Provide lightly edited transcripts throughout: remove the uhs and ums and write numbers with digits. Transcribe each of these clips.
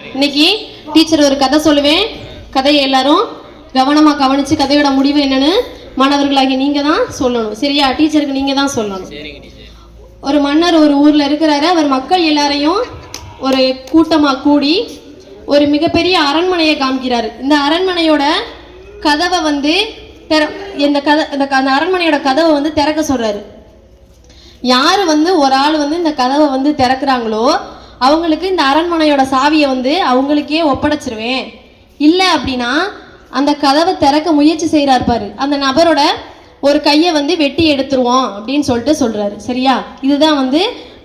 இன்னைக்கு டீச்சர் ஒரு கதை சொல்லுவேன். கதையை எல்லாரும் கவனமா கவனிச்சு கதையோட முடிவு என்னன்னு மாணவர்களாகி நீங்க தான் சொல்லணும். சரியா? டீச்சருக்கு நீங்க தான் சொல்லணும். ஒரு மன்னர் ஒரு ஊர்ல இருக்கிறாரு. அவர் மக்கள் எல்லாரையும் ஒரு கூட்டமா கூடி ஒரு மிகப்பெரிய அரண்மனையை காமிக்கிறாரு. இந்த அரண்மனையோட கதவை வந்து அந்த அரண்மனையோட கதவை வந்து திறக்க சொல்றாரு. யாரு வந்து ஒரு ஆள் வந்து இந்த கதவை வந்து திறக்கிறாங்களோ அவங்களுக்கு இந்த அரண்மனையோட சாவியை வந்து அவங்களுக்கே ஒப்படைச்சிருவேன். இல்லை அப்படின்னா அந்த கதவை திறக்க முயற்சி செய்கிறார் பாரு, அந்த நபரோட ஒரு கையை வந்து வெட்டி எடுத்துருவோம் அப்படின்னு சொல்லிட்டு சொல்றாரு. சரியா? இதுதான் வந்து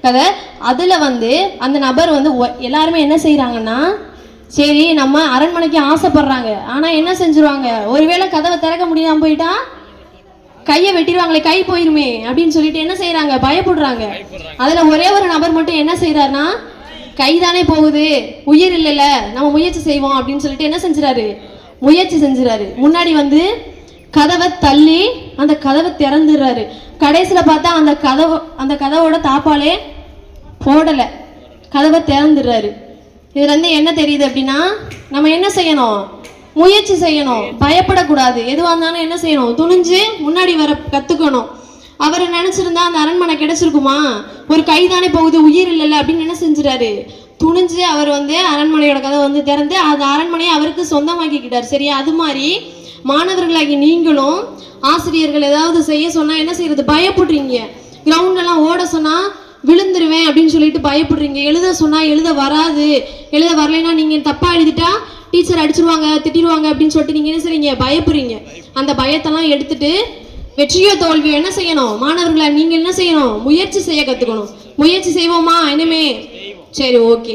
கதை. அதில் வந்து அந்த நபர் வந்து எல்லாருமே என்ன செய்கிறாங்கன்னா, சரி நம்ம அரண்மனைக்கு ஆசைப்படுறாங்க, ஆனால் என்ன செஞ்சுருவாங்க, ஒருவேளை கதவை திறக்க முடியாமல் போயிட்டா கையை வெட்டிடுவாங்களே, கை போயிருமே அப்படின்னு சொல்லிட்டு என்ன செய்யறாங்க, பயப்படுறாங்க. அதுல ஒரே ஒரு நபர் மட்டும் என்ன செய்யறாருன்னா, கைதானே போகுது, உயிர் இல்லைல்ல, நம்ம முயற்சி செய்வோம் அப்படின்னு சொல்லிட்டு என்ன செஞ்சுறாரு, முயற்சி செஞ்சுறாரு. முன்னாடி வந்து கதவை தள்ளி அந்த கதவை திறந்துடுறாரு. கடைசியில பார்த்தா அந்த கதவோட தாப்பாலே போடல, கதவை திறந்துடுறாரு. இதுல இருந்து என்ன தெரியுது அப்படின்னா, நம்ம என்ன செய்யணும், முயற்சி செய்யணும், பயப்படக்கூடாது. எதுவாக இருந்தாலும் என்ன செய்யணும், துணிஞ்சு முன்னாடி வர கற்றுக்கணும். அவர் நினச்சிருந்தா அந்த அரண்மனை கிடைச்சிருக்குமா, ஒரு கைதானே போகுது, உயிர் இல்லைல்ல அப்படின்னு என்ன செஞ்சுறாரு, துணிஞ்சு அவர் வந்து அரண்மனையோட கதை வந்து திறந்து அந்த அரண்மனையை அவருக்கு சொந்தமாக்கிக்கிட்டார். சரியா? அது மாதிரி மாணவர்களாகி நீங்களும் ஆசிரியர்கள் ஏதாவது செய்ய சொன்னால் என்ன செய்யறது, பயப்படுறீங்க. கிரவுண்ட்லாம் ஓட சொன்னால் விழுந்துருவேன் அப்படின்னு சொல்லிட்டு பயப்படுறீங்க. எழுத சொன்னால் எழுத வராது, எழுத வரலைன்னா நீங்கள் தப்பாக எழுதிட்டா டீச்சர் அடிச்சிருவாங்க, திட்டிடுவாங்க அப்படின்னு சொல்லிட்டு நீங்கள் என்ன செய்றீங்க, பயப்படுறீங்க. அந்த பயத்தெல்லாம் எடுத்துட்டு வெற்றியோ தோல்வியோ என்ன செய்யணும், மாணவர்களை நீங்கள் என்ன செய்யணும், முயற்சி செய்ய கற்றுக்கணும். முயற்சி செய்வோமா இனிமே? சரி, ஓகே.